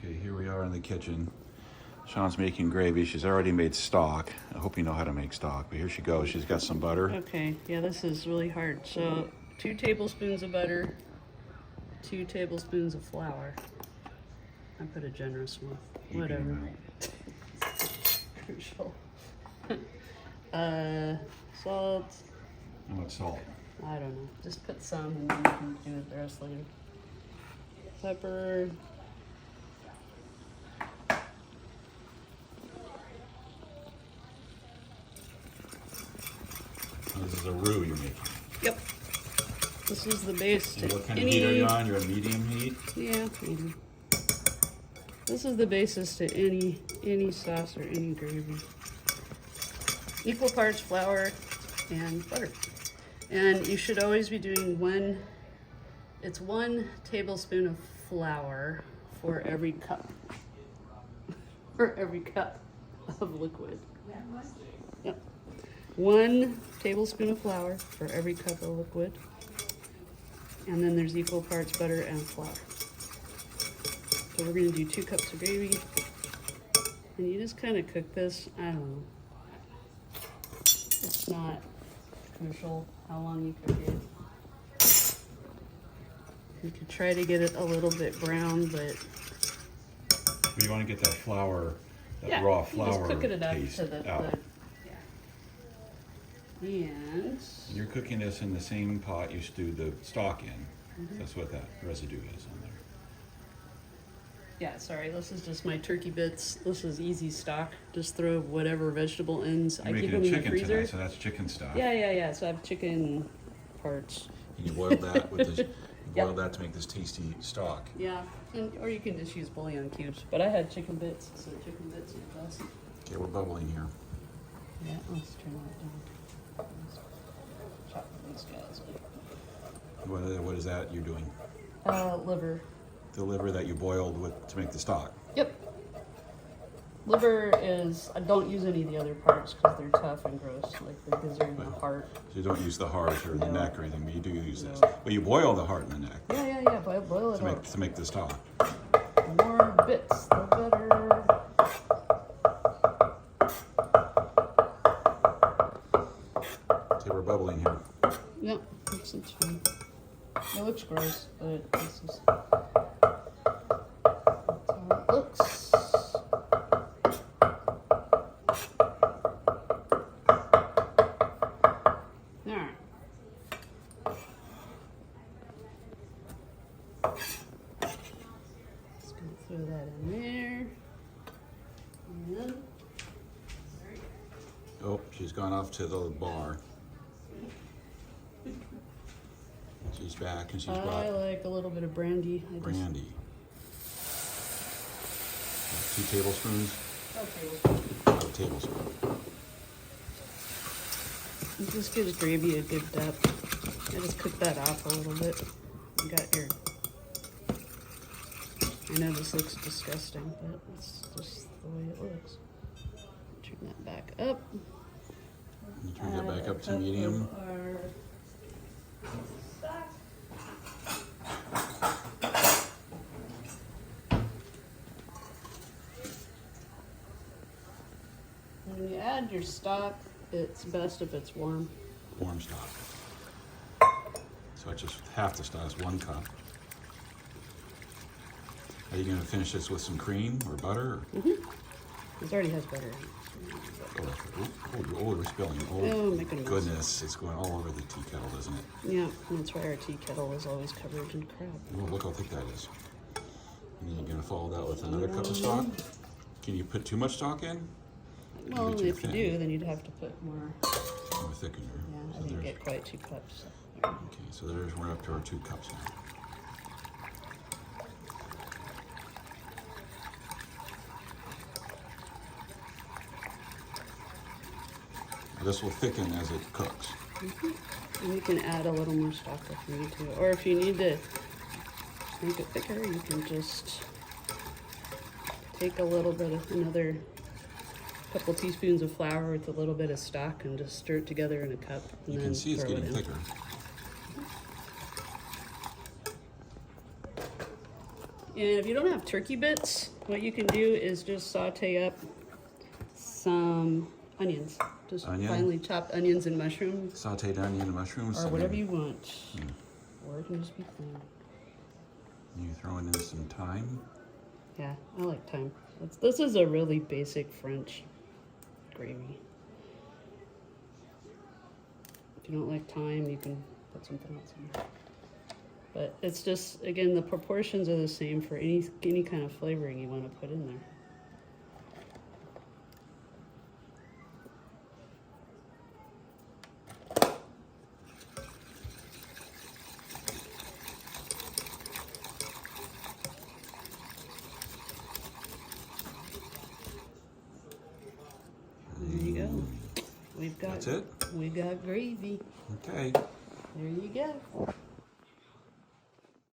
Okay, here we are in the kitchen. Shan's making gravy. She's already made stock. I hope you know how to make stock, but here she goes. She's got some butter. Okay, yeah, this is really hard. So 2 tablespoons of butter, 2 tablespoons of flour. I put a generous one. Whatever. Crucial. Salt. How much salt? I don't know. Just put some and then you can do the rest later. Pepper. This is a roux you're making. Yep. This is the base And to what kind any... of heat are you on? You're on medium heat? Yeah, medium. This is the basis to any sauce or any gravy. Equal parts flour and butter. And you should always be doing 1 tablespoon of flour for every cup. For every cup of liquid. Yep. 1 tablespoon of flour for every cup of liquid. And then there's equal parts butter and flour. So we're gonna do 2 cups of gravy. And you just kind of cook this, I don't know. It's not crucial how long you cook it. You could try to get it a little bit brown, but You want to get that flour, that yeah, raw you flour just cook it enough taste to the out. yeah. And You're cooking this in the same pot you stewed the stock in. That's what that residue is on there. yeah, sorry, this is just my turkey bits. This is easy stock. Just throw whatever vegetable ends. You're I keep making them in the chicken freezer. tonight, so that's chicken stock. Yeah. So I have chicken parts. And you boiled that with this. You Yep. boiled that to make this tasty stock. Yeah, or you can just use bouillon cubes. But I had chicken bits, so chicken bits are the best. Okay, we're bubbling here. Yeah, let's turn that down. Let's chop these guys What is that you're doing? up. Liver. The liver that you boiled with to make the stock. Yep. Liver is, I don't use any of the other parts because they're tough and gross, like the gizzard and the heart. So you don't use the heart or the No. neck or anything, but you do use this. No. But you boil the heart and the neck Yeah, boil it up. to make the stock. More bits, the better. Okay, we're bubbling here. Yep, it's fine. It looks gross, but this is... That's how it looks. Alright. Just gonna throw that in there. And Oh, she's gone off to the bar. She's back and she's I brought like a little bit of brandy. brandy. 2 tablespoons. A tablespoon. It just gives gravy a good depth. I just cook that off a little bit. You got your... I know this looks disgusting, but it's just the way it looks. Turn that back up. You turn that back up to medium. When you add your stock, it's best if it's warm. Warm stock. So it's just half the stock is 1 cup. Are you going to finish this with some cream or butter? It already has butter in it. We're spilling. Oh, my goodness. Goodness, it's going all over the tea kettle, doesn't it? Yeah, that's why our tea kettle is always covered in crab. Oh, look how thick that is. And then you're going to follow that with another cup of stock. Can you put too much stock in? Well, Maybe too if you thin. do, then you'd have to put more. More thickener. Yeah, I So didn't there's- get quite 2 cups. Okay, so we're up to our 2 cups now. This will thicken as it cooks. And you can add a little more stock if you need to. Or if you need to make it thicker, you can just take a little bit of another couple teaspoons of flour with a little bit of stock and just stir it together in a cup. And You then can see it's throw it getting in. thicker. And if you don't have turkey bits, what you can do is just saute up some onions. Just Onion? finely chopped onions and mushrooms. Sauteed onion and mushrooms. Or and whatever then you want. Or it can just be plain. You throwing in some thyme. Yeah, I like thyme. This is a really basic French gravy. If you don't like thyme, you can put something else in there. But it's just, again, the proportions are the same for any kind of flavoring you want to put in there. There you go. We've got That's it? We've got gravy. Okay. There you go.